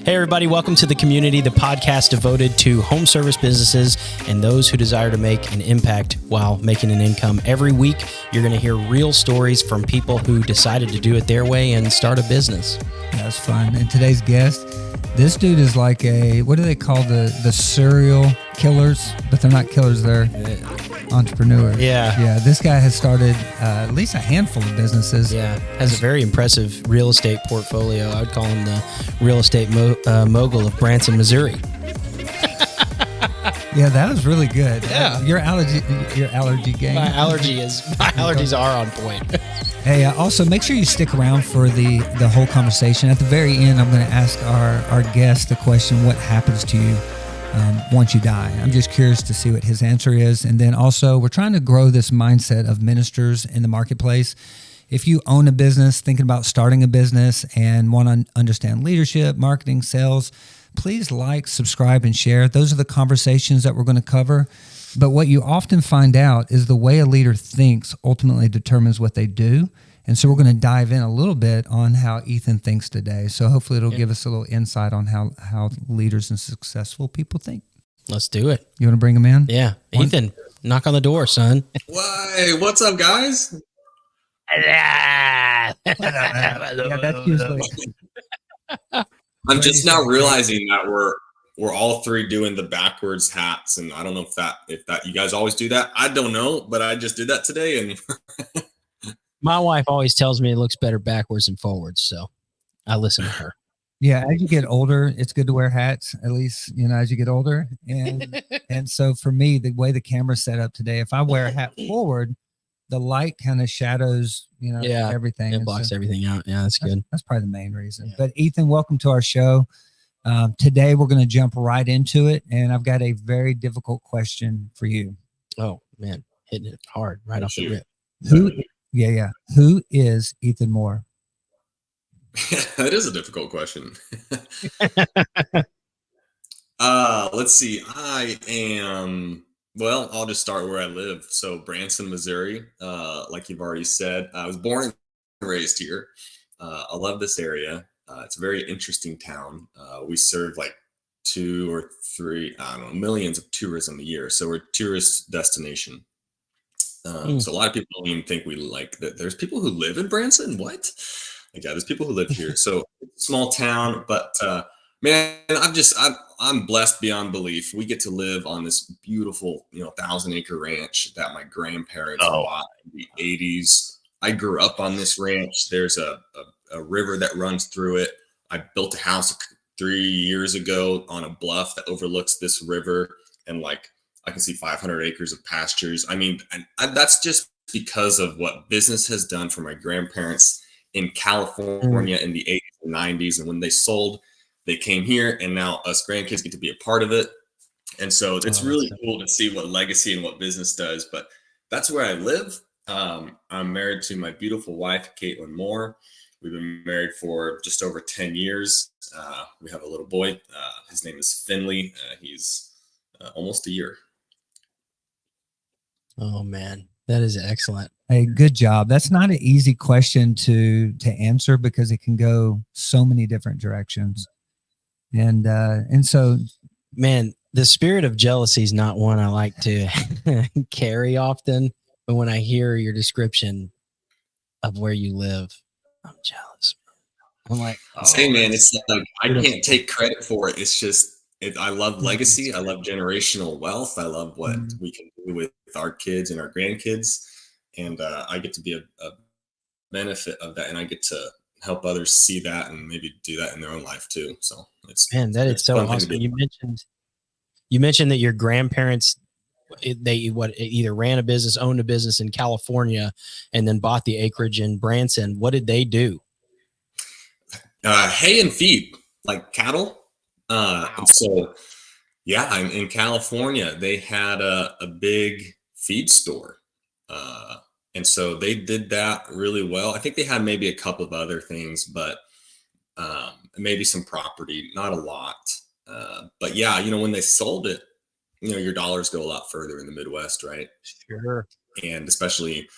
Hey, everybody, welcome to The Community, the podcast devoted to home service businesses and those who desire to make an impact while making an income. Every week, you're going to hear real stories from people who decided to do it their way and start a business. That's fun. And today's guest, this dude is like what do they call the serial killers? But they're not killers, they're entrepreneurs. Yeah. This guy has started at least a handful of businesses. Yeah, has a very impressive real estate portfolio. I would call him the real estate mogul of Branson, Missouri. Yeah, that was really good. Yeah. Your allergy game. My allergies are on point. Hey, also make sure you stick around for the whole conversation. At the very end, I'm going to ask our guest the question, what happens to you once you die? I'm just curious to see what his answer is. And then also, we're trying to grow this mindset of ministers in the marketplace. If you own a business, thinking about starting a business and want to understand leadership, marketing, sales, please like, subscribe, and share. Those are the conversations that we're going to cover. But what you often find out is the way a leader thinks ultimately determines what they do. And so we're going to dive in a little bit on how Ethan thinks today. So hopefully it'll give us a little insight on how leaders and successful people think. Let's do it. You want to bring him in? Yeah. Ethan, knock on the door, son. Why? What's up, guys? Yeah, that's usually... I'm just now realizing that we're all three doing the backwards hats, and I don't know if that you guys always do that. I don't know, but I just did that today, and My wife always tells me it looks better backwards than forwards, so I listen to her. Yeah, as you get older, it's good to wear hats, at least, as you get older. And so for me, the way the camera's set up today, if I wear a hat forward, the light kind of shadows, everything. It blocks everything out. Yeah, that's good. That's probably the main reason. Yeah. But Ethan, welcome to our show. Today, we're going to jump right into it. And I've got a very difficult question for you. Oh, man. Hitting it hard right off the rip. Who is Ethan Moore? That is a difficult question. Let's see. I'll just start where I live. So Branson, Missouri, like you've already said, I was born and raised here. I love this area. It's a very interesting town. We serve like 2 or 3, millions of tourism a year. So we're a tourist destination. So a lot of people don't even think we like that. There's people who live in Branson. What? Like, yeah, there's people who live here. So small town, but man, I'm blessed beyond belief. We get to live on this beautiful, 1,000-acre ranch that my grandparents bought in the 80s. I grew up on this ranch. There's a river that runs through it. I built a house 3 years ago on a bluff that overlooks this river, and I can see 500 acres of pastures. I mean, that's just because of what business has done for my grandparents in California in the 80s and 90s. And when they sold, they came here, and now us grandkids get to be a part of it. And so it's really cool to see what legacy and what business does. But that's where I live. I'm married to my beautiful wife, Caitlin Moore. We've been married for just over 10 years. We have a little boy. His name is Finley. He's almost a year. Oh, man. That is excellent. Hey, good job. That's not an easy question to answer because it can go so many different directions. And so, man, the spirit of jealousy is not one I like to carry often. But when I hear your description of where you live, I'm jealous. I'm like, same, man. It's like I can't take credit for it. It's just I love legacy. I love generational wealth. I love what we can do with our kids and our grandkids, and I get to be a benefit of that, and I get to help others see that and maybe do that in their own life too. So it's so awesome. You mentioned that your grandparents, they either ran a business, owned a business in California, and then bought the acreage in Branson. What did they do? Hay and feed, like cattle. And so, in California, they had a big feed store. And so they did that really well. I think they had maybe a couple of other things, but maybe some property, not a lot. But yeah, when they sold it, your dollars go a lot further in the Midwest, right? Sure. And especially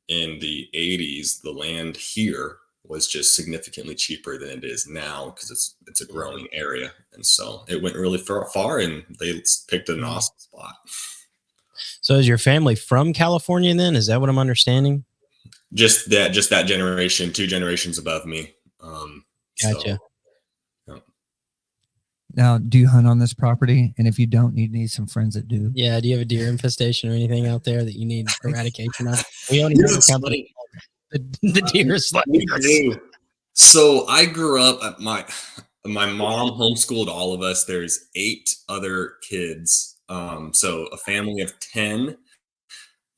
in the 80s, the land here was just significantly cheaper than it is now because it's a growing area. And so it went really far, and they picked an awesome spot. So is your family from California then? Is that what I'm understanding? Just that generation, 2 generations above me. Gotcha. Now, do you hunt on this property? And if you don't, you need some friends that do. Yeah. Do you have a deer infestation or anything out there that you need eradication of? We only have a company called the Deer Slayers. So I grew up, my mom homeschooled all of us. There's 8 other kids. So a family of 10.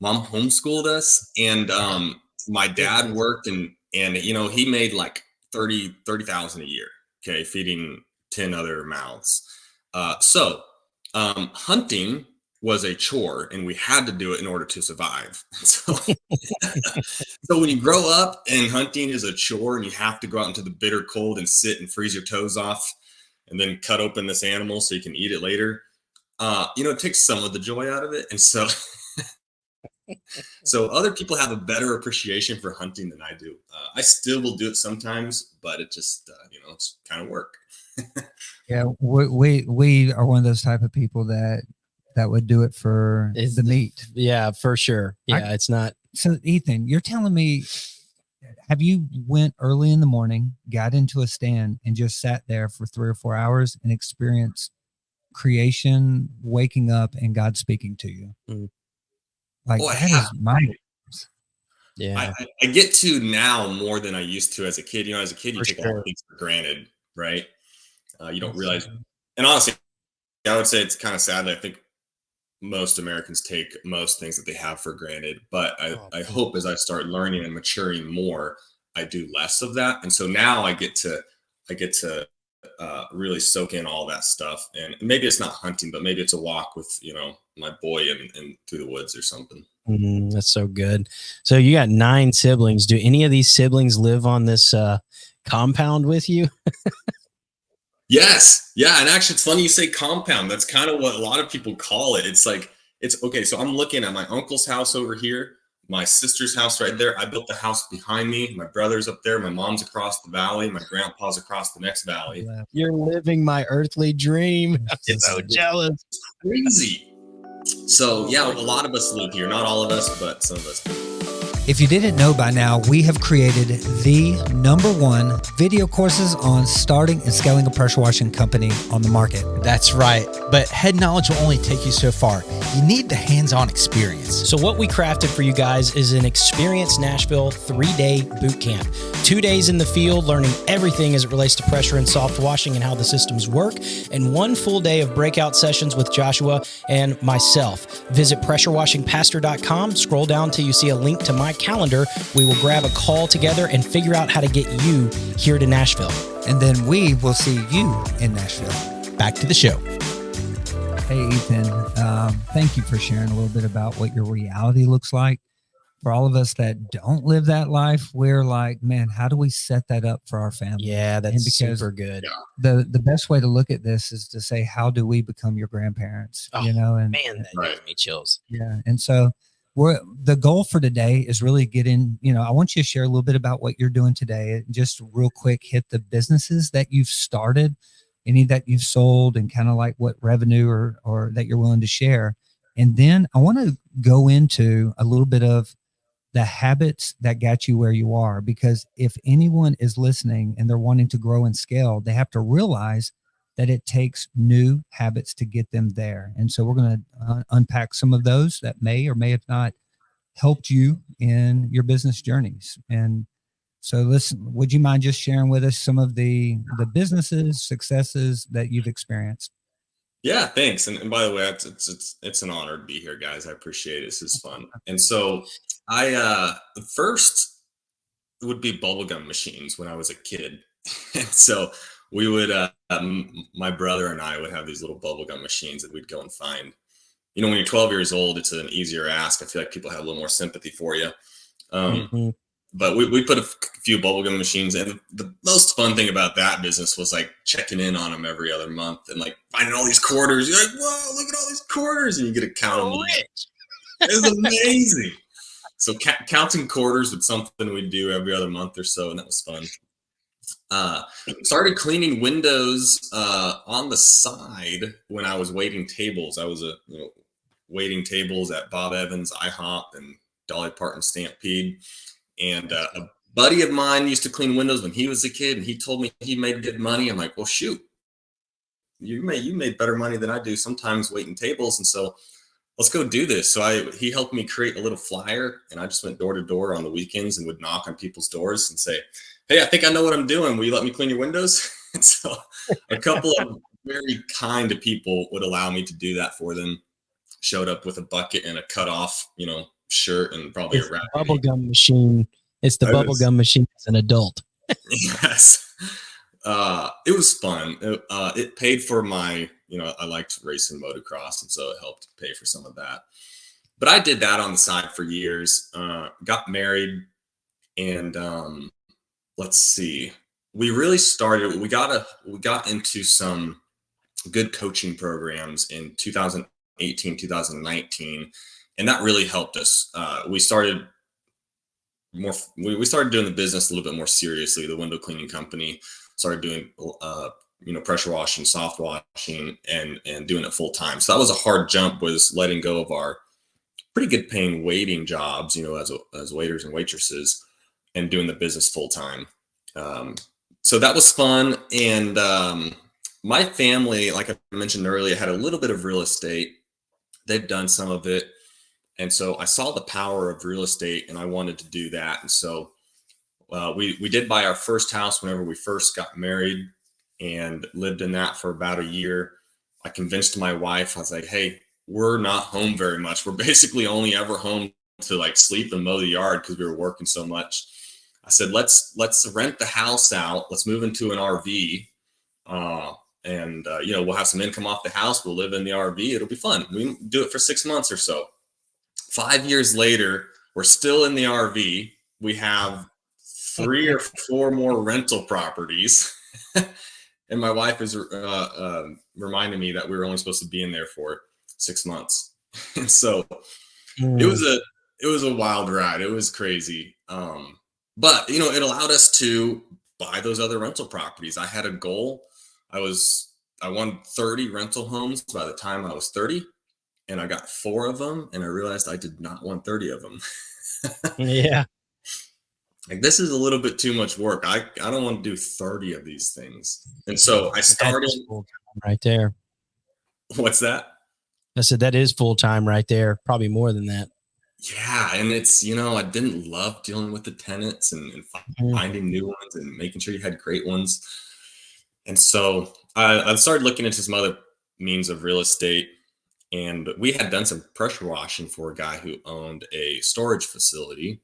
Mom homeschooled us, and my dad worked, and he made like 30,000 a year. Okay, feeding 10 other mouths. So hunting was a chore, and we had to do it in order to survive. So, so when you grow up and hunting is a chore, and you have to go out into the bitter cold and sit and freeze your toes off, and then cut open this animal so you can eat it later, it takes some of the joy out of it. And so, so other people have a better appreciation for hunting than I do. I still will do it sometimes, but it just, it's kind of work. Yeah, we are one of those type of people that would do it for the meat. Yeah, for sure. Yeah, it's not. So Ethan, you're telling me, have you went early in the morning, got into a stand, and just sat there for 3 or 4 hours and experienced creation, waking up, and God speaking to you? Like, that is my. Yeah, I get to now more than I used to as a kid. As a kid, you take a lot of things for granted, right? You don't realize. And honestly, I would say it's kind of sad that I think most Americans take most things that they have for granted. But I hope as I start learning and maturing more, I do less of that. And so now I get to really soak in all that stuff. And maybe it's not hunting, but maybe it's a walk with, my boy and through the woods or something. That's so good. So you got 9 siblings. Do any of these siblings live on this compound with you? Yes. Yeah. And actually, it's funny you say compound. That's kind of what a lot of people call it. It's like, okay. So I'm looking at my uncle's house over here, my sister's house right there. I built the house behind me. My brother's up there. My mom's across the valley. My grandpa's across the next valley. You're living my earthly dream. I'm so jealous. It's crazy. So yeah, a lot of us live here. Not all of us, but some of us do. If you didn't know by now, we have created the #1 video courses on starting and scaling a pressure washing company on the market. That's right. But head knowledge will only take you so far. You need the hands-on experience. So what we crafted for you guys is an Experience Nashville 3-day boot camp. 2 days in the field, learning everything as it relates to pressure and soft washing and how the systems work, and 1 full day of breakout sessions with Joshua and myself. Visit pressurewashingpastor.com. Scroll down till you see a link to my calendar. We will grab a call together and figure out how to get you here to Nashville. And then we will see you in Nashville. Back to the show. Hey, Ethan, thank you for sharing a little bit about what your reality looks like. For all of us that don't live that life, we're like, man, how do we set that up for our family? Yeah, that's super good. The best way to look at this is to say, how do we become your grandparents? And man, that gives me chills. Yeah. And so the goal for today is really getting, I want you to share a little bit about what you're doing today. Just real quick, hit the businesses that you've started, any that you've sold, and kind of like what revenue or that you're willing to share. And then I want to go into a little bit of the habits that got you where you are, because if anyone is listening and they're wanting to grow and scale, they have to realize that it takes new habits to get them there. And so we're going to unpack some of those that may or may have not helped you in your business journeys. And so listen, would you mind just sharing with us some of the businesses, successes that you've experienced? Yeah, thanks. And by the way, it's an honor to be here, guys. I appreciate it. This is fun. And so the first would be bubblegum machines when I was a kid. And so we would, my brother and I would have these little bubblegum machines that we'd go and find. When you're 12 years old, it's an easier ask. I feel like people have a little more sympathy for you. But we put a few bubblegum machines, and the most fun thing about that business was like checking in on them every other month and like finding all these quarters. You're like, whoa, look at all these quarters. And you get to count them. It's amazing. So counting quarters was something we'd do every other month or so, and that was fun. Started cleaning windows on the side when I was waiting tables. I was waiting tables at Bob Evans, IHOP, and Dolly Parton Stampede. And a buddy of mine used to clean windows when he was a kid, and he told me he made good money. I'm like, well, shoot, you made better money than I do sometimes waiting tables, and so let's go do this. So he helped me create a little flyer, and I just went door to door on the weekends and would knock on people's doors and say, hey, I think I know what I'm doing. Will you let me clean your windows? And so a couple of very kind of people would allow me to do that for them. Showed up with a bucket and a cut off, shirt and probably a wrap. Bubblegum machine. It's the bubblegum machine as an adult. Yes. It was fun. It paid for my, I liked racing motocross, and so it helped pay for some of that. But I did that on the side for years. Got married, and let's see. We really started. We got into some good coaching programs in 2018, 2019, and that really helped us. We started doing the business a little bit more seriously. The window cleaning company started doing pressure washing, soft washing, and doing it full time. So that was a hard jump, was letting go of our pretty good paying waiting jobs, as waiters and waitresses, and doing the business full time. So that was fun. And my family, like I mentioned earlier, had a little bit of real estate. They've done some of it. And so I saw the power of real estate, and I wanted to do that. And so we did buy our first house whenever we first got married, and lived in that for about a year. I convinced my wife, I was like, hey, we're not home very much. We're basically only ever home to like sleep and mow the yard because we were working so much. I said, let's rent the house out. Let's move into an RV. And we'll have some income off the house. We'll live in the RV. It'll be fun. We do it for 6 months or so. 5 years later, we're still in the RV. We have 3 or 4 more rental properties. And my wife is reminding me that we were only supposed to be in there for 6 months. And so it was a wild ride. It was crazy. But it allowed us to buy those other rental properties. I had a goal. I wanted 30 rental homes by the time I was 30, and I got 4 of them, and I realized I did not want 30 of them. Yeah. Like, this is a little bit too much work. I don't want to do 30 of these things. And so I started right there. What's that? I said, that is full-time right there. Probably more than that. Yeah. And it's, I didn't love dealing with the tenants and finding new ones and making sure you had great ones. And so I started looking into some other means of real estate, and we had done some pressure washing for a guy who owned a storage facility.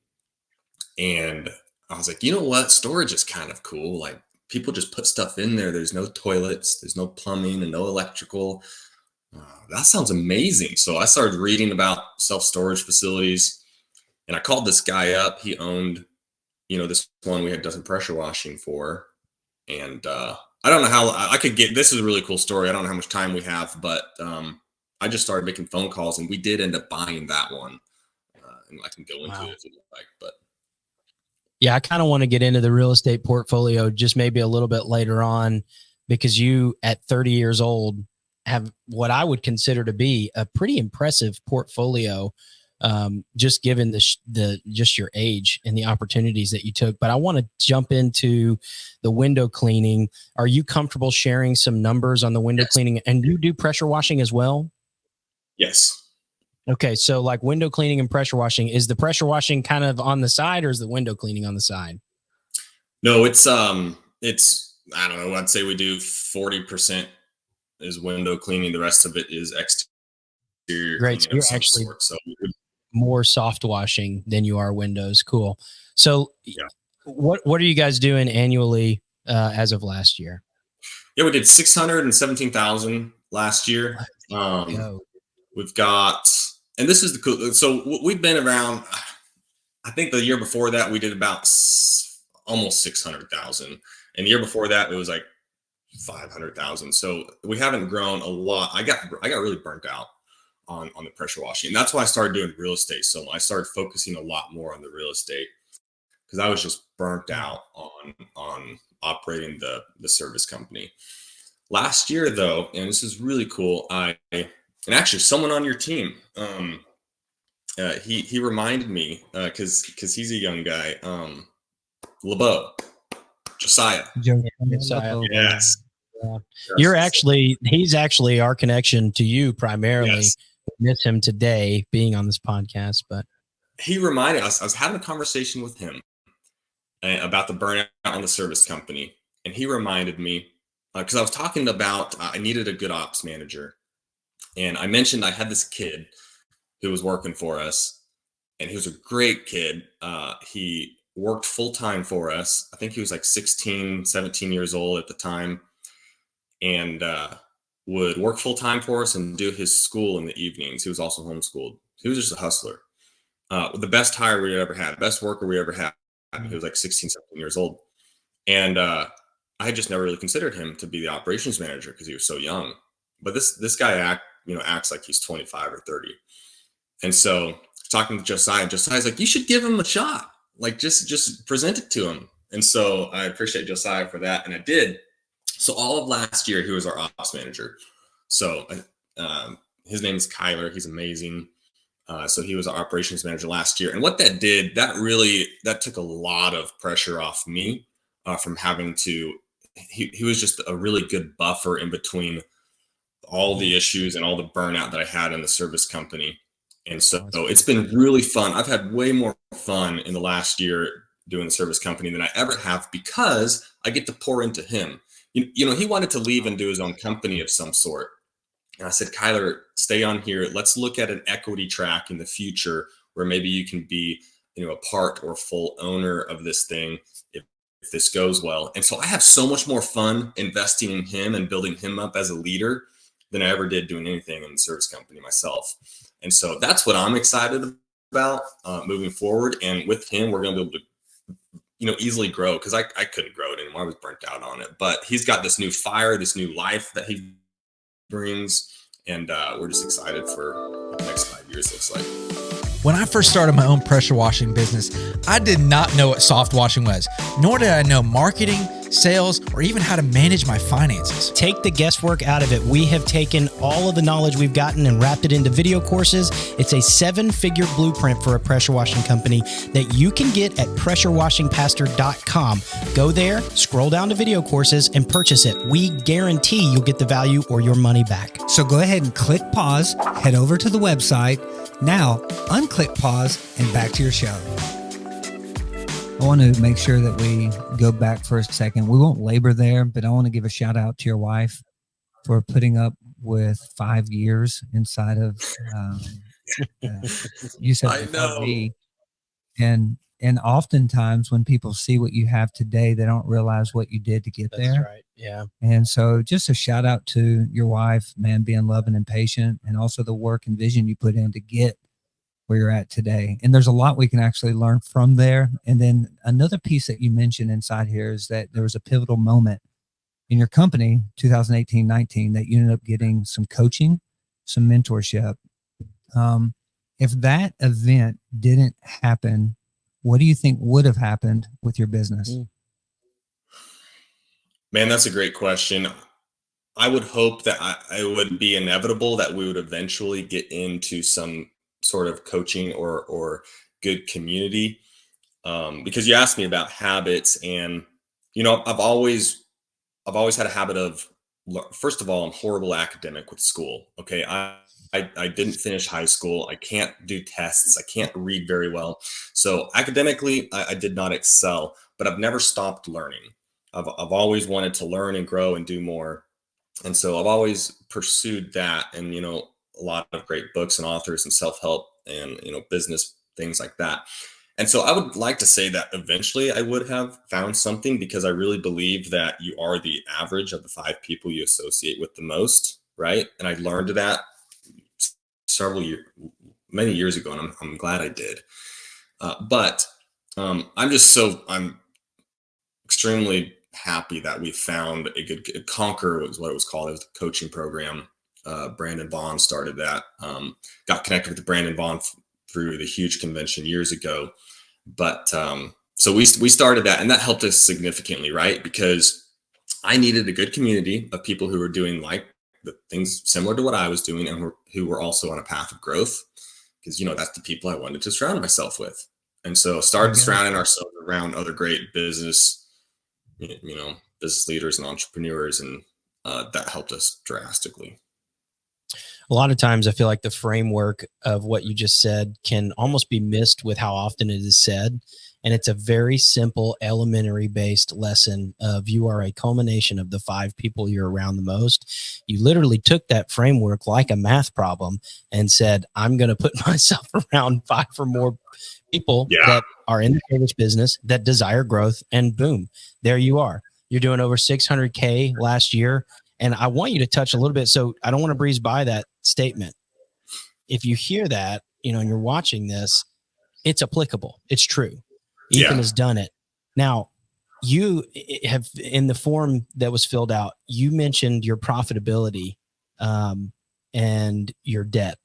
And I was like, you know what? Storage is kind of cool. Like, people just put stuff in there. There's no toilets, there's no plumbing and no electrical. That sounds amazing. So I started reading about self-storage facilities, and I called this guy up. He owned, this one we had done some pressure washing for. And I don't know how I could get, this is a really cool story. I don't know how much time we have, but I just started making phone calls, and we did end up buying that one. And I can go into it if you like, but. Yeah, I kind of want to get into the real estate portfolio just maybe a little bit later on, because you at 30 years old have what I would consider to be a pretty impressive portfolio, just given just your age and the opportunities that you took. But I want to jump into the window cleaning. Are you comfortable sharing some numbers on the window cleaning? And you do pressure washing as well? Yes. Okay, so like window cleaning and pressure washing, is the pressure washing kind of on the side, or is the window cleaning on the side? No, it's I don't know. I'd say we do 40% is window cleaning. The rest of it is exterior. Great. So you're actually more soft washing than you are windows. Cool. So what are you guys doing annually as of last year? Yeah, we did 617,000 last year. We've got, and this is the cool. So we've been around, I think the year before that we did about almost 600,000. And the year before that, it was like 500,000. So we haven't grown a lot. I got really burnt out on the pressure washing. And that's why I started doing real estate. So I started focusing a lot more on the real estate because I was just burnt out on operating the service company. Last year, though, and this is really cool, and actually someone on your team, he reminded me, because he's a young guy, LeBeau, Josiah. Josiah. Yes. Yeah. He's actually our connection to you primarily. Yes. Miss him today being on this podcast, but he reminded us, I was having a conversation with him about the burnout on the service company. And he reminded me, because I was talking about, I needed a good ops manager. And I mentioned I had this kid who was working for us, and he was a great kid. He worked full-time for us. I think he was like 16, 17 years old at the time, and would work full-time for us and do his school in the evenings. He was also homeschooled. He was just a hustler. The best hire we ever had, best worker we ever had. He was like 16, 17 years old. And I had just never really considered him to be the operations manager because he was so young. But this guy acts like he's 25 or 30. And so talking to Josiah's like, you should give him a shot. Like just present it to him. And so I appreciate Josiah for that. And I did. So all of last year, he was our ops manager. So his name is Kyler. He's amazing. So he was our operations manager last year. And what that did, that took a lot of pressure off me from having to, he was just a really good buffer in between all the issues and all the burnout that I had in the service company. And so it's been really fun. I've had way more fun in the last year doing the service company than I ever have because I get to pour into him. He wanted to leave and do his own company of some sort. And I said, Kyler, stay on here. Let's look at an equity track in the future where maybe you can be, a part or full owner of this thing if this goes well. And so I have so much more fun investing in him and building him up as a leader than I ever did doing anything in the service company myself. And so that's what I'm excited about moving forward. And with him, we're going to be able to easily grow because I couldn't grow it anymore. I was burnt out on it, but he's got this new fire, this new life that he brings. And we're just excited for what the next 5 years looks like. When I first started my own pressure washing business, I did not know what soft washing was, nor did I know marketing, sales, or even how to manage my finances. Take the guesswork out of it. We have taken all of the knowledge we've gotten and wrapped it into video courses. It's a 7-figure blueprint for a pressure washing company that you can get at pressurewashingpastor.com. Go there, scroll down to video courses, and purchase it. We guarantee you'll get the value or your money back. So go ahead and click pause, head over to the website. Now, unclick pause and back to your show. I want to make sure that we go back for a second. We won't labor there, but I want to give a shout out to your wife for putting up with 5 years inside of, you said, I know. And oftentimes when people see what you have today, they don't realize what you did to get there. That's right. Yeah. And so just a shout out to your wife, man, being loving and patient, and also the work and vision you put in to get where you're at today. And there's a lot we can actually learn from there. And then another piece that you mentioned inside here is that there was a pivotal moment in your company, 2018-19, that you ended up getting some coaching, some mentorship. If that event didn't happen, what do you think would have happened with your business? Man, that's a great question. I would hope that it would be inevitable that we would eventually get into some sort of coaching or good community. Because you asked me about habits, and I've always had a habit of, first of all, I'm horrible academic with school. Okay. I didn't finish high school. I can't do tests. I can't read very well. So academically, I did not excel, but I've never stopped learning. I've always wanted to learn and grow and do more. And so I've always pursued that, and, a lot of great books and authors and self-help and, business things like that. And so I would like to say that eventually I would have found something, because I really believe that you are the average of the 5 people you associate with the most. Right. And I learned that many years ago, and I'm glad I did. But I'm extremely happy that we found a good Conquer was what it was called. It was the coaching program. Brandon Vaughn started that. Got connected with Brandon Vaughn through the huge convention years ago. But so we started that, and that helped us significantly, right? Because I needed a good community of people who were doing like the things similar to what I was doing, and who were also on a path of growth. Because, that's the people I wanted to surround myself with. And so started surrounding ourselves around other great business leaders and entrepreneurs, and that helped us drastically. A lot of times I feel like the framework of what you just said can almost be missed with how often it is said. And it's a very simple, elementary based lesson of you are a culmination of the 5 people you're around the most. You literally took that framework like a math problem and said, I'm going to put myself around 5 or more people that are in the service business that desire growth, and boom, there you are. You're doing over 600K last year. And I want you to touch a little bit. So I don't want to breeze by that statement. If you hear that, and you're watching this, it's applicable. It's true. Ethan has done it. Now, you have, in the form that was filled out, you mentioned your profitability and your debt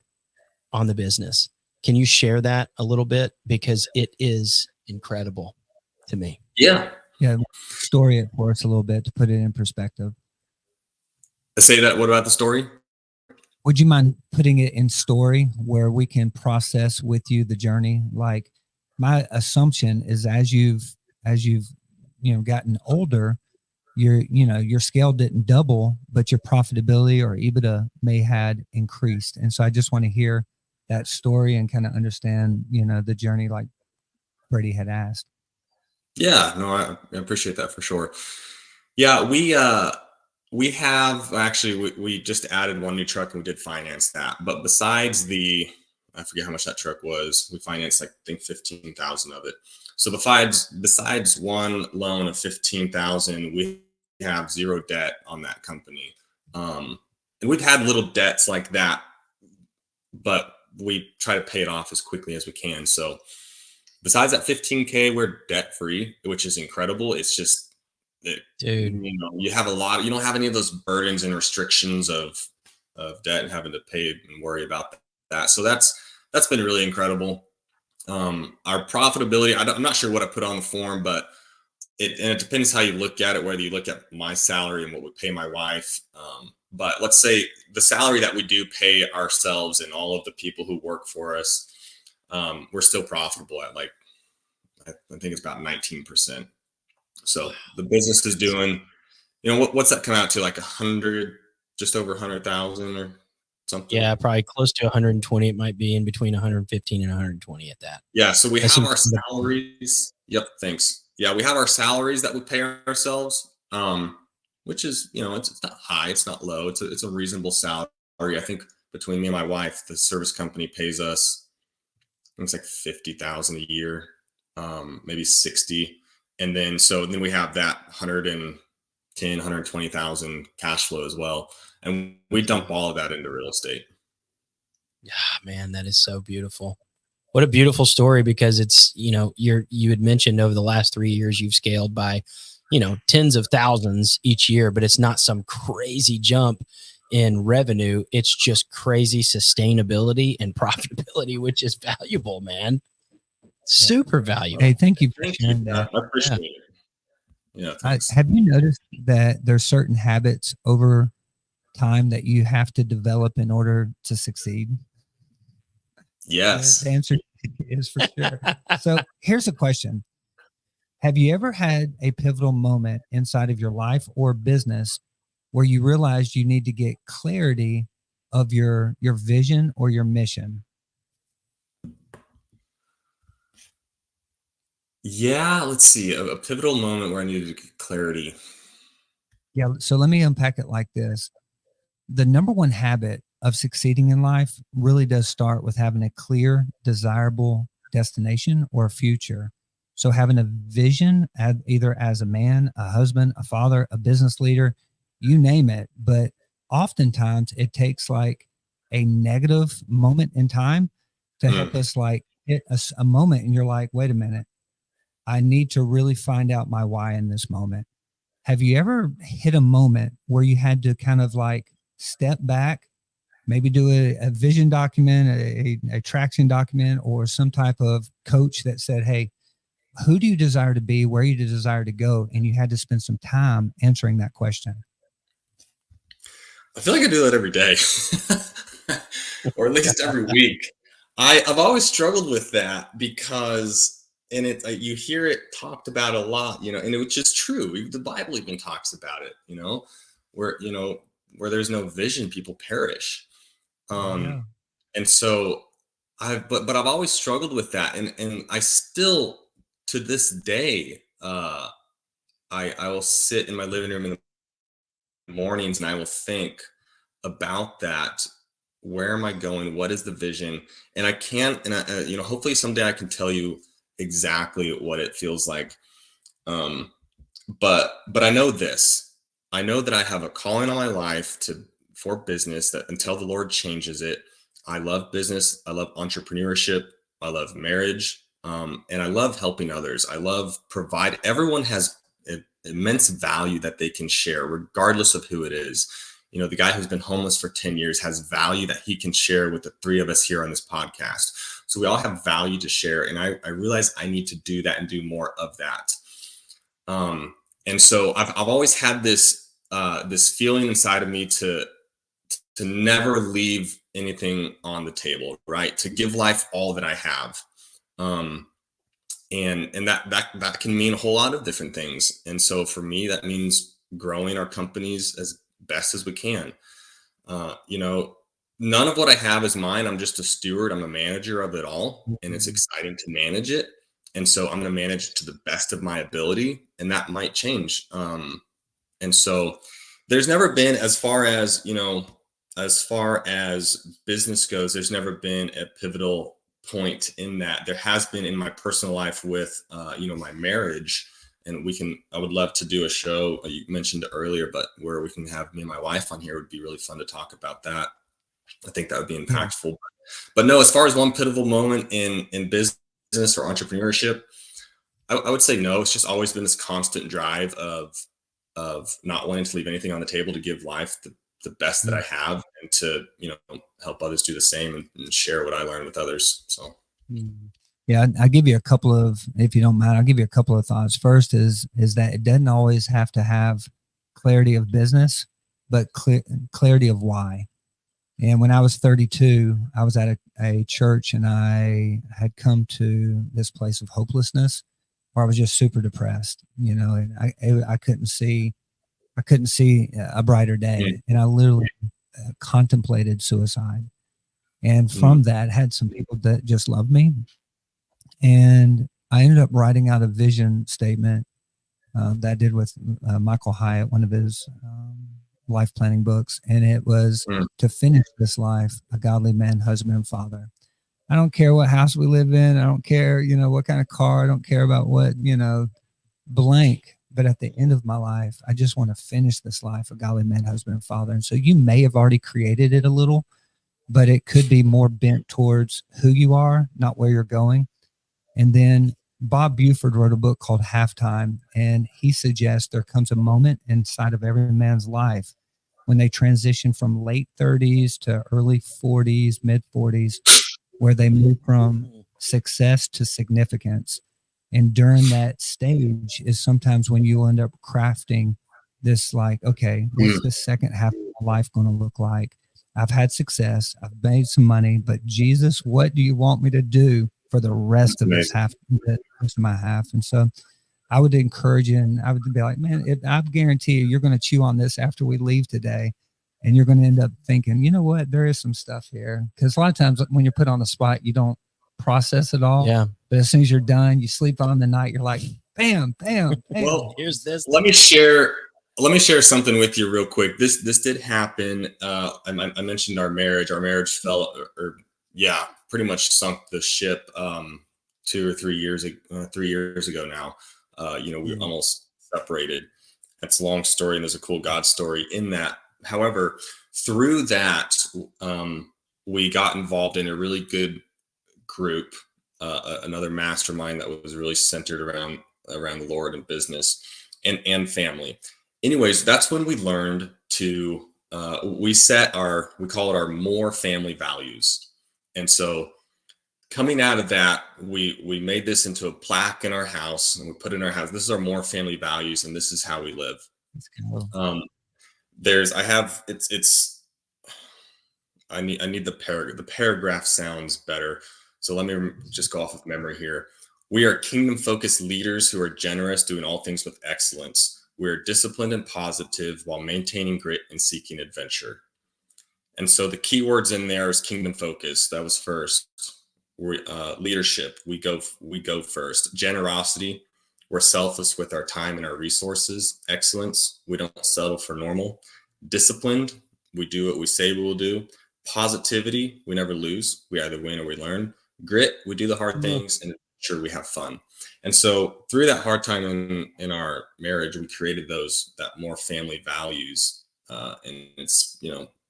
on the business. Can you share that a little bit? Because it is incredible to me. Yeah. Story it for us a little bit to put it in perspective. Say that. What about the story? Would you mind putting it in story where we can process with you the journey? Like, my assumption is as you've gotten older, your scale didn't double, but your profitability or EBITDA may had increased. And so I just want to hear that story and kind of understand, the journey like Brady had asked. Yeah, no, I appreciate that for sure. Yeah, we have actually, we just added one new truck and we did finance that. But besides I forget how much that truck was. We financed I think 15,000 of it. So besides one loan of 15,000, we have 0 debt on that company. And we've had little debts like that, but we try to pay it off as quickly as we can. So besides that 15K, we're debt free, which is incredible. It's just, dude, you have you don't have any of those burdens and restrictions of debt and having to pay and worry about that. So that's been really incredible. Our profitability, I'm not sure what I put on the form, but it depends how you look at it, whether you look at my salary and what we pay my wife. But let's say the salary that we do pay ourselves and all of the people who work for us, we're still profitable at I think it's about 19%. So the business is doing, what's that come out to, like 100, just over 100,000 or something? Yeah, probably close to 120. It might be in between 115 and 120 at that. Yeah. So we have our salaries. Yep. Thanks. Yeah. We have our salaries that we pay ourselves, which is, it's not high. It's not low. It's a reasonable salary. I think between me and my wife, the service company pays us, I think it's like 50,000 a year, maybe 60. And then we have that 110, 120,000 cash flow as well. And we dump all of that into real estate. Yeah, man, that is so beautiful. What a beautiful story, because it's, you had mentioned over the last 3 years, you've scaled by, tens of thousands each year, but it's not some crazy jump in revenue. It's just crazy sustainability and profitability, which is valuable, man. Super valuable. Hey, thank you for sharing that. I appreciate it. Yeah. Have you noticed that there's certain habits over time that you have to develop in order to succeed? Yes. The answer is for sure. So here's a question. Have you ever had a pivotal moment inside of your life or business where you realized you need to get clarity of your vision or your mission? Yeah, let's see. A pivotal moment where I needed to get clarity. Yeah. So let me unpack it like this. The number one habit of succeeding in life really does start with having a clear, desirable destination or a future. So having a vision, either as a man, a husband, a father, a business leader, you name it. But oftentimes it takes like a negative moment in time to help us like hit a moment. And you're like, wait a minute, I need to really find out my why in this moment. Have you ever hit a moment where you had to kind of like step back maybe do a vision document, a traction document, or some type of coach that said, hey, who do you desire to be? Where you desire to go? And you had to spend some time answering that question. I feel like I do that every day, or at least every week. I've always struggled with that because, and you hear it talked about a lot, and which is true. The Bible even talks about it, where where there's no vision, people perish. Yeah. And so but I've always struggled with that, and I still to this day, I will sit in my living room in the mornings and I will think about that. Where am I going? What is the vision? And I can't, and hopefully someday I can tell you exactly what it feels like. But I know this. I know that I have a calling on my life for business, that until the Lord changes it. I love business. I love entrepreneurship. I love marriage. And I love helping others. I love everyone has immense value that they can share, regardless of who it is. The guy who's been homeless for 10 years has value that he can share with the three of us here on this podcast. So we all have value to share. And I realize I need to do that and do more of that. And so I've always had this feeling inside of me to never leave anything on the table, right? To give life all that I have. And that can mean a whole lot of different things. And so for me, that means growing our companies as best as we can. None of what I have is mine. I'm just a steward. I'm a manager of it all. And it's exciting to manage it. And so I'm going to manage it to the best of my ability, and that might change. And so there's never been, as far as business goes, there's never been a pivotal point in that. There has been in my personal life with, my marriage, and I would love to do a show, you mentioned it earlier, but where we can have me and my wife on here would be really fun to talk about that. I think that would be impactful. But no, as far as one pivotal moment in business or entrepreneurship, I would say no. It's just always been this constant drive of not wanting to leave anything on the table, to give life the best that I have, and to help others do the same and share what I learned with others. So yeah, I'll give you a couple of, if you don't mind, I'll give you a couple of thoughts. First is that it doesn't always have to have clarity of business, but clarity of why. And when I was 32, I was at a church, and I had come to this place of hopelessness where I was just super depressed, and I couldn't see a brighter day. And I literally contemplated suicide. And from that, had some people that just loved me. And I ended up writing out a vision statement that I did with Michael Hyatt, one of his life planning books. And it was to finish this life a godly man, husband, and father. I don't care what house we live in. I don't care, what kind of car. I don't care about what, blank. But at the end of my life, I just want to finish this life a godly man, husband, and father. And so you may have already created it a little, but it could be more bent towards who you are, not where you're going. And then Bob Buford wrote a book called Halftime, and he suggests there comes a moment inside of every man's life when they transition from late 30s to early 40s, mid 40s, where they move from success to significance. And during that stage is sometimes when you end up crafting this, like, okay, what's the second half of my life going to look like? I've had success. I've made some money, but Jesus, what do you want me to do for the rest of this half, the rest of my half? And so I would encourage you, and I would be like, man, I guarantee you're going to chew on this after we leave today. And you're going to end up thinking, you know what, there is some stuff here. Because a lot of times when you're put on the spot, you don't process it all. Yeah. But as soon as you're done, you sleep on the night, you're like, bam, bam, bam. Well, Here's this. Let me share something with you real quick. This did happen. I mentioned our marriage. Our marriage fell, pretty much sunk the ship 2 or 3 years 3 years ago now. We almost separated. That's a long story, and there's a cool God story in that. However, through that, we got involved in a really good group, another mastermind that was really centered around the Lord and business and family. Anyways, that's when we learned to we call it our more family values. And so coming out of that, we made this into a plaque in our house, and we put it in our house. This is our more family values, and this is how we live. That's cool. I need the paragraph sounds better. So let me just go off of memory here. We are kingdom focused leaders who are generous, doing all things with excellence. We are disciplined and positive while maintaining grit and seeking adventure. And so the key words in there is kingdom focus. That was first. Leadership. We go first. Generosity. We're selfless with our time and our resources. Excellence. We don't settle for normal. Disciplined. We do what we say we will do. Positivity. We never lose. We either win or we learn. Grit. We do the hard things, and sure, we have fun. And so through that hard time in our marriage, we created that more family values. And it's,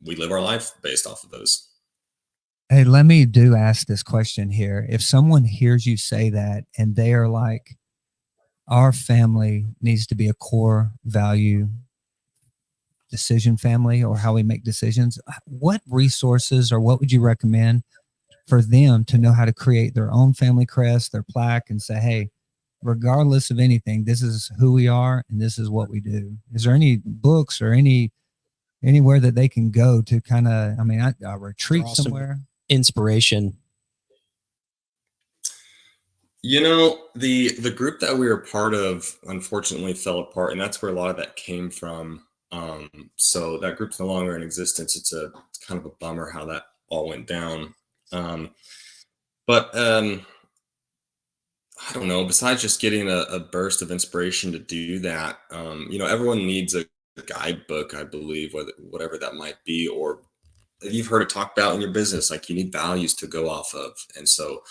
we live our life based off of those. Hey, let me ask this question here. If someone hears you say that and they are like, our family needs to be a core value decision family, or how we make decisions, what resources or what would you recommend for them to know how to create their own family crest, their plaque, and say, hey, regardless of anything, this is who we are and this is what we do? Is there any books or anywhere that they can go to kind of, a retreat somewhere? Inspiration. The group that we were part of unfortunately fell apart, and that's where a lot of that came from. So that group's no longer in existence. It's kind of a bummer how that all went down. But I don't know, besides just getting a burst of inspiration to do that, everyone needs a guidebook, I believe, whatever that might be, or you've heard it talked about in your business, like you need values to go off of. And so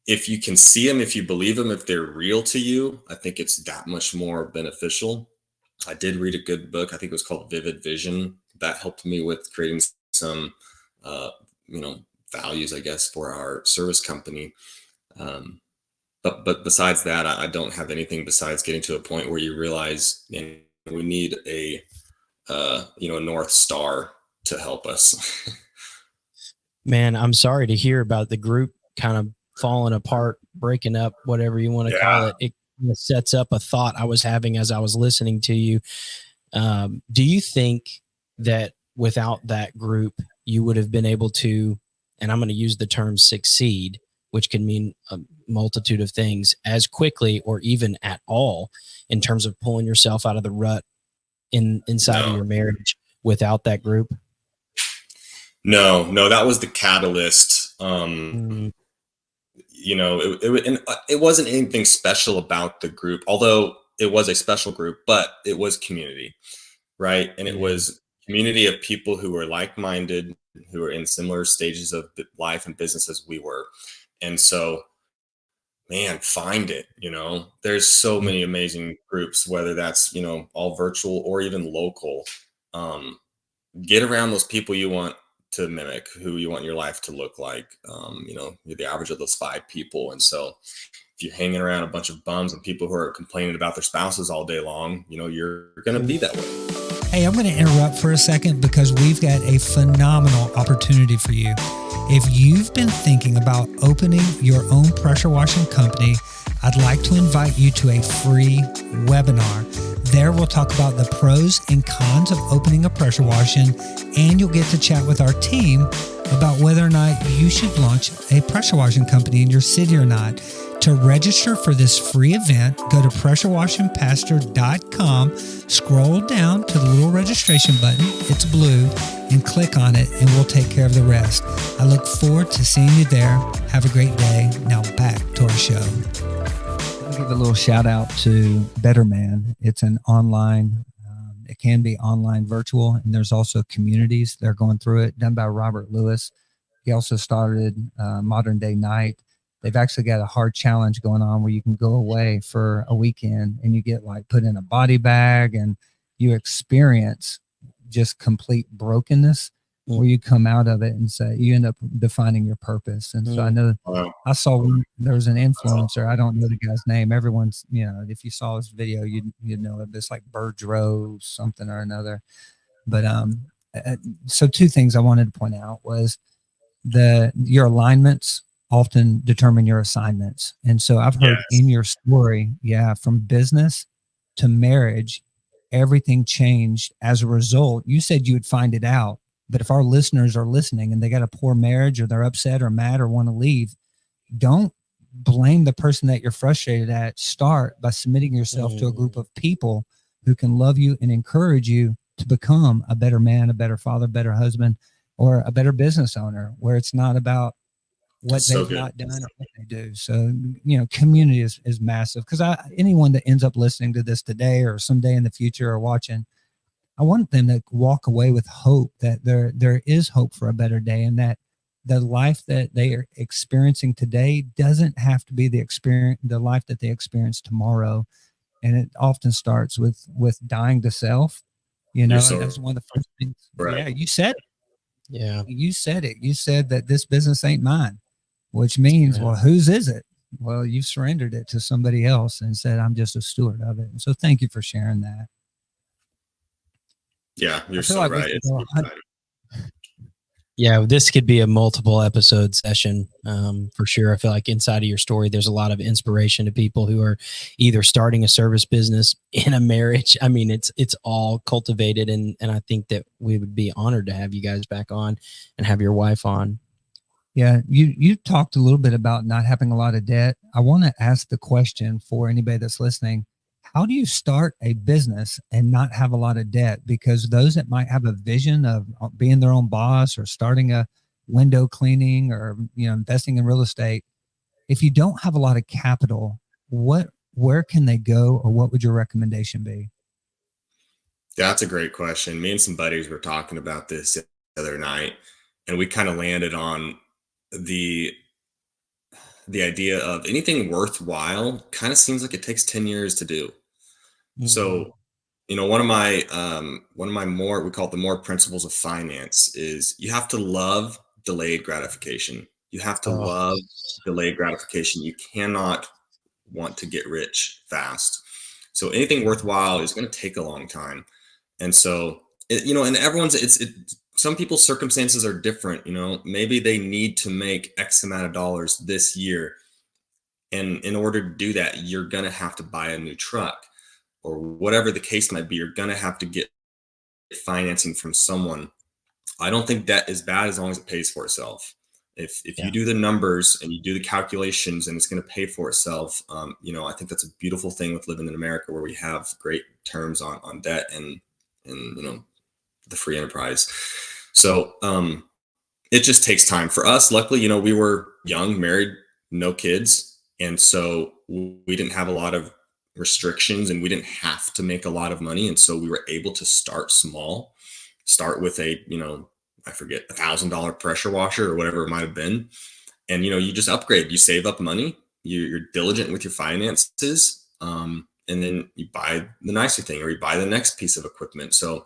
if you can see them, if you believe them, if they're real to you, I think it's that much more beneficial. I did read a good book. I think it was called Vivid Vision. That helped me with creating some, values, I guess, for our service company. But besides that, I don't have anything besides getting to a point where you realize we need a North Star to help us. Man, I'm sorry to hear about the group kind of falling apart, breaking up, whatever you want to call it. It sets up a thought I was having as I was listening to you. Do you think that without that group, you would have been able to, and I'm going to use the term succeed, which can mean a multitude of things, as quickly or even at all, in terms of pulling yourself out of the rut inside of your marriage without that group? No, that was the catalyst. It wasn't anything special about the group, although it was a special group, but it was community, right? And it was community of people who were like-minded, who were in similar stages of life and business as we were. And so, man, find it, there's so many amazing groups, whether that's, all virtual or even local. Get around those people you want to mimic, who you want your life to look like. You're the average of those 5 people. And so if you're hanging around a bunch of bums and people who are complaining about their spouses all day long, you're going to be that way. Hey, I'm going to interrupt for a second because we've got a phenomenal opportunity for you. If you've been thinking about opening your own pressure washing company, I'd like to invite you to a free webinar. There we'll talk about the pros and cons of opening a pressure washing, and you'll get to chat with our team about whether or not you should launch a pressure washing company in your city or not. To register for this free event, go to pressurewashingpastor.com, scroll down to the little registration button, it's blue, and click on it, and we'll take care of the rest. I look forward to seeing you there. Have a great day. Now back to our show. I'll give a little shout out to Better Man. It's an online, it can be online virtual, and there's also communities that are going through it, done by Robert Lewis. He also started Modern Day Night. They've actually got a hard challenge going on where you can go away for a weekend and you get put in a body bag and you experience just complete brokenness, where you come out of it and say, you end up defining your purpose. And so I know I saw there was an influencer. I don't know the guy's name. Everyone's, if you saw his video, you'd know it. It's like Bergedorf something or another. But So two things I wanted to point out was your alignments often determine your assignments. And so I've heard Yes. in your story, from business to marriage, everything changed as a result. You said you would find it out, but if our listeners are listening and they got a poor marriage or they're upset or mad or want to leave, don't blame the person that you're frustrated at. Start by submitting yourself to a group of people who can love you and encourage you to become a better man, a better father, better husband, or a better business owner, where it's not about what So they've good. not done or what they do. So, community is massive, because anyone that ends up listening to this today or someday in the future or watching, I want them to walk away with hope that there is hope for a better day, and that the life that they are experiencing today doesn't have to be the life that they experience tomorrow. And it often starts with dying to self, You're and so that's one of the first things. right. Yeah, you said it. Yeah. You said it. You said that this business ain't mine, which means, well, whose is it? Well, you surrendered it to somebody else and said, I'm just a steward of it. And so thank you for sharing that. Yeah, you're I feel so like right. It's Yeah, this could be a multiple episode session for sure. I feel like inside of your story, there's a lot of inspiration to people who are either starting a service business, in a marriage. I mean, it's all cultivated, and I think that we would be honored to have you guys back on and have your wife on. Yeah, you talked a little bit about not having a lot of debt. I want to ask the question for anybody that's listening. How do you start a business and not have a lot of debt? Because those that might have a vision of being their own boss or starting a window cleaning or investing in real estate, if you don't have a lot of capital, where can they go, or what would your recommendation be? That's a great question. Me and some buddies were talking about this the other night, and we kind of landed on the idea of anything worthwhile kind of seems like it takes 10 years to do. So, one of my more, we call it the more principles of finance, is you have to love delayed gratification. You have to love delayed gratification. You cannot want to get rich fast. So anything worthwhile is going to take a long time. And so, and some people's circumstances are different. Maybe they need to make X amount of dollars this year. And in order to do that, you're going to have to buy a new truck, or whatever the case might be. You're going to have to get financing from someone. I don't think debt is bad as long as it pays for itself. If you do the numbers and you do the calculations and it's going to pay for itself, I think that's a beautiful thing with living in America, where we have great terms on debt and the free enterprise. So it just takes time for us. Luckily, we were young, married, no kids. And so we didn't have a lot of restrictions, and we didn't have to make a lot of money. And so we were able to start small, start with a, I forget, $1,000 pressure washer or whatever it might've been. And, you just upgrade, you save up money, you're diligent with your finances. And then you buy the nicer thing, or you buy the next piece of equipment. So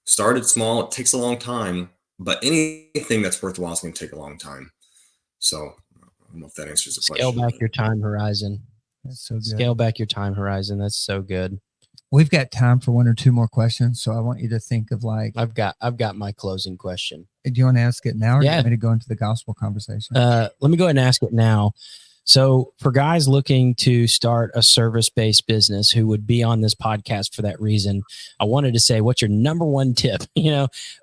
started small. It takes a long time, but anything that's worthwhile is going to take a long time. So I don't know if that answers the question. Scale back your time horizon. That's so good. Scale back your time horizon. That's so good. We've got time for one or two more questions, so I want you to think of I've got my closing question. Do you want to ask it now, or do you want me to go into the gospel conversation? Let me go ahead and ask it now. So for guys looking to start a service-based business who would be on this podcast for that reason, I wanted to say, what's your number one tip?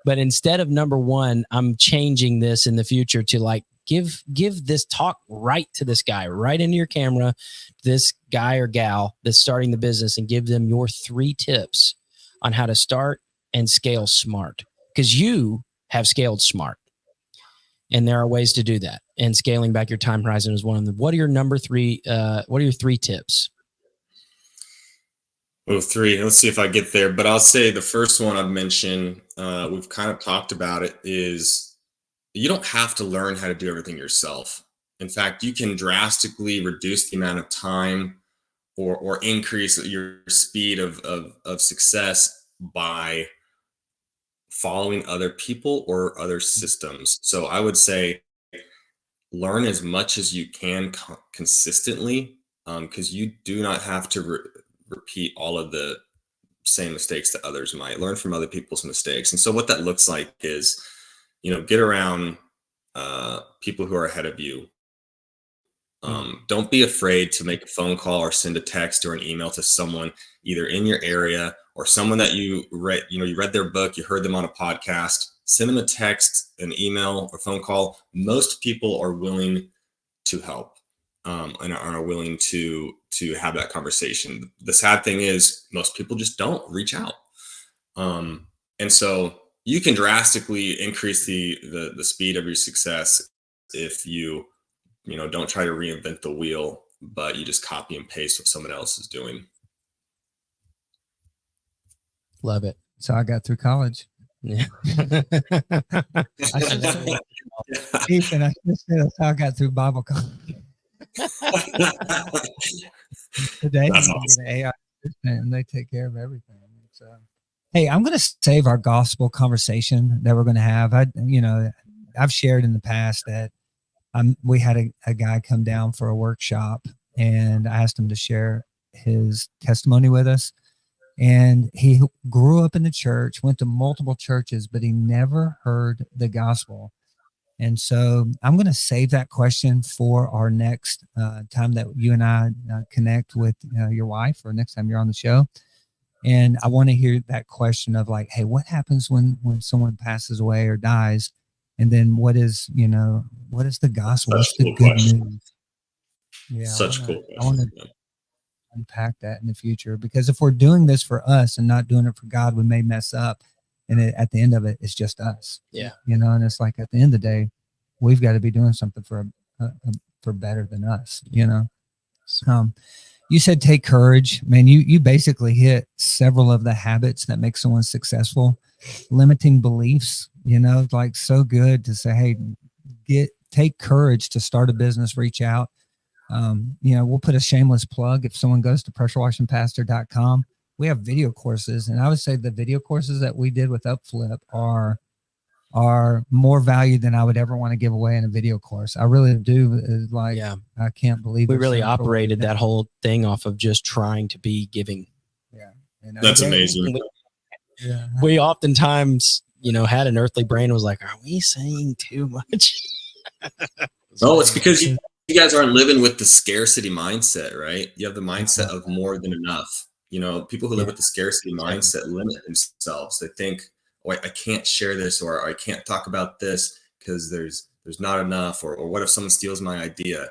But instead of number one, I'm changing this in the future to give this talk right to this guy, right into your camera, this guy or gal that's starting the business, and give them your 3 tips on how to start and scale smart, because you have scaled smart. And there are ways to do that. And scaling back your time horizon is one of them. What are your number 3? What are your 3 tips? Well, 3. Let's see if I get there. But I'll say the first one I've mentioned, we've kind of talked about it, is you don't have to learn how to do everything yourself. In fact, you can drastically reduce the amount of time or increase your speed of success by following other people or other systems. So I would say learn as much as you can consistently, because you do not have to repeat all of the same mistakes that others might. Learn from other people's mistakes. And so what that looks like is, get around people who are ahead of you. Don't be afraid to make a phone call or send a text or an email to someone either in your area or someone that you read, you read their book, you heard them on a podcast. Send them a text, an email, or phone call. Most people are willing to help and are willing to have that conversation. The sad thing is most people just don't reach out. And so you can drastically increase the speed of your success if you don't try to reinvent the wheel, but you just copy and paste what someone else is doing. Love it. So I got through college. Yeah. Ethan, I just said that's how I got through Bible college. Today, That's you awesome. get an AI assistant and they take care of everything. So, hey, I'm going to save our gospel conversation that we're going to have. I've shared in the past that we had a guy come down for a workshop, and I asked him to share his testimony with us. And he grew up in the church, went to multiple churches, but he never heard the gospel. And so I'm going to save that question for our next time that you and I connect with your wife, or next time you're on the show. And I want to hear that question of like, hey, what happens when someone passes away or dies? And then what is the gospel? What's the good news? Yeah, Such cool I want to unpack that in the future, because if we're doing this for us and not doing it for God, we may mess up. And at the end of it, it's just us. Yeah. And it's like at the end of the day, we've got to be doing something for better than us, You said take courage, man. You basically hit several of the habits that make someone successful. Limiting beliefs, like so good to say, hey, take courage to start a business, reach out. We'll put a shameless plug. If someone goes to pressurewashingpastor.com, we have video courses. And I would say the video courses that we did with Upflip are more value than I would ever want to give away in a video course. I really do. I can't believe we really operated that whole thing off of just trying to be giving. Yeah. That's amazing. We oftentimes, had an earthly brain, was like, are we saying too much? No, it's because you guys aren't living with the scarcity mindset, right? You have the mindset of more than enough. People who live with the scarcity mindset limit themselves. They think, oh, I can't share this, or I can't talk about this because there's not enough, or what if someone steals my idea?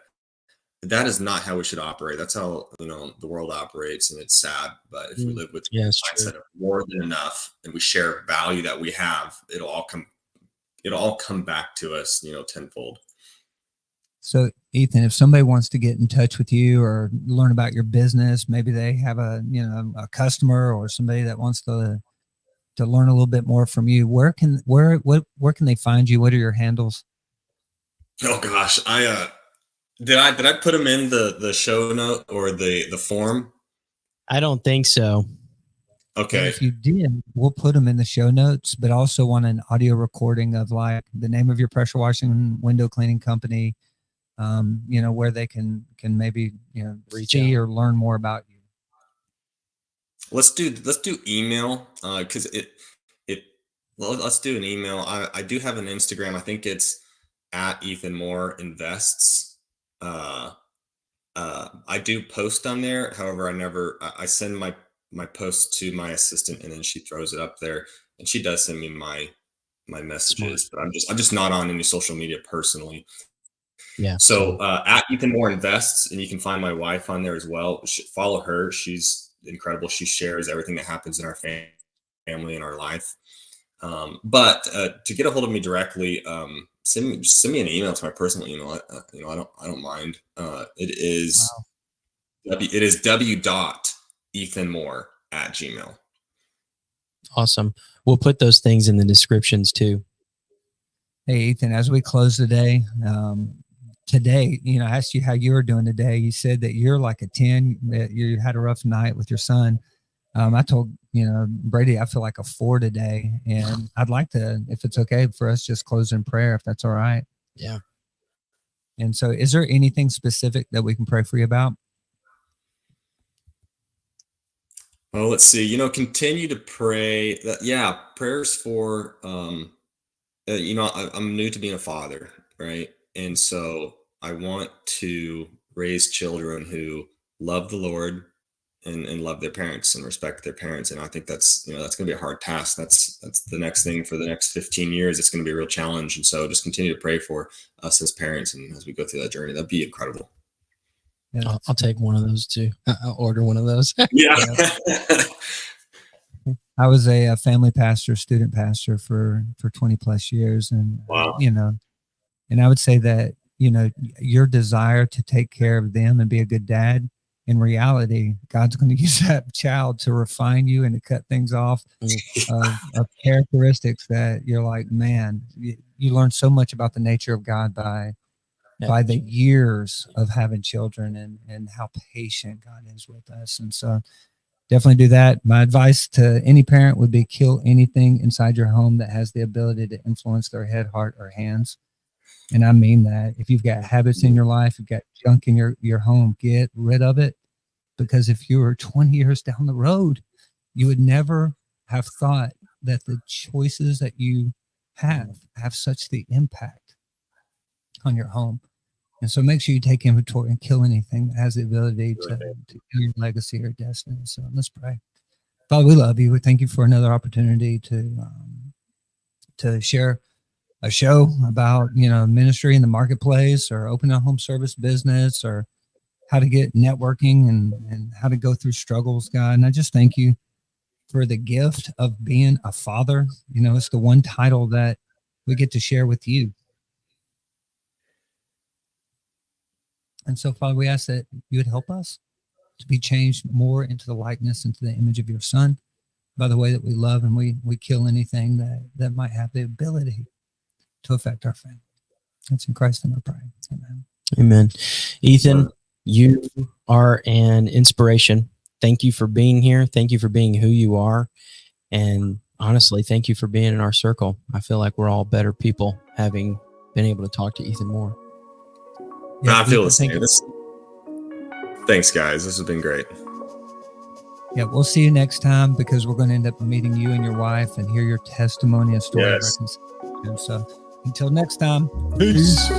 That is not how we should operate. That's how the world operates, and it's sad. But if we live with the mindset of more than enough, and we share value that we have, it'll all come back to us, tenfold. So, Ethan, if somebody wants to get in touch with you or learn about your business, maybe they have a customer or somebody that wants to learn a little bit more from you, where can they find you? What are your handles? Oh gosh, did I put them in the show note or the form? I don't think so. Okay. And if you did, we'll put them in the show notes, but also want an audio recording of like the name of your pressure washing window cleaning company, where they can maybe reach see out or learn more about you. Let's do email, because let's do an email. I do have an Instagram. I think it's at @ethanmoore invests. I do post on there. However, I send my post to my assistant, and then she throws it up there, and she does send me my messages. Smart. But I'm just not on any social media personally. Yeah. So at @ethanmoore invests, and you can find my wife on there as well. Follow her. She's incredible. She shares everything that happens in our family and our life. But to get a hold of me directly, send me an email to my personal email. I don't mind. It is w.ethanmoore@gmail.com. Awesome. We'll put those things in the descriptions too. Hey, Ethan, as we close today, I asked you how you were doing today. You said that you're like a 10, that you had a rough night with your son. I told, Brady, I feel like a 4 today, and I'd like to, if it's okay for us, just close in prayer, if that's all right. Yeah. And so is there anything specific that we can pray for you about? Well, let's see. Continue to pray. Prayers for. I'm new to being a father, right? And so I want to raise children who love the Lord and love their parents and respect their parents. And I think that's going to be a hard task. That's the next thing for the next 15 years. It's going to be a real challenge. And so just continue to pray for us as parents and as we go through that journey. That'd be incredible. Yeah, I'll take one of those too. I'll order one of those. Yeah. I was a family pastor, student pastor for 20 plus years. And, Wow. And I would say that, your desire to take care of them and be a good dad, in reality, God's going to use that child to refine you and to cut things off of characteristics that you're like, man, you learn so much about the nature of God by the years of having children and how patient God is with us. And so definitely do that. My advice to any parent would be kill anything inside your home that has the ability to influence their head, heart, or hands. And I mean that. If you've got habits in your life, you've got junk in your home, get rid of it. Because if you were 20 years down the road, you would never have thought that the choices that you have such the impact on your home. And so make sure you take inventory and kill anything that has the ability to kill your legacy or destiny. So let's pray. Father, we love you. We thank you for another opportunity to share a show about, ministry in the marketplace, or open a home service business, or how to get networking and how to go through struggles, God. And I just thank you for the gift of being a father. It's the one title that we get to share with you. And so, Father, we ask that you would help us to be changed more into the likeness, into the image of your Son, by the way that we love and we kill anything that might have the ability to affect our family. That's in Christ's name I pray. Amen. Amen. Ethan, you are an inspiration. Thank you for being here. Thank you for being who you are. And honestly, thank you for being in our circle. I feel like we're all better people having been able to talk to Ethan Moore. Yeah, I feel the same. Thanks, guys. This has been great. Yeah, we'll see you next time, because we're going to end up meeting you and your wife and hear your testimony and story of reconciliation. So until next time, Peace.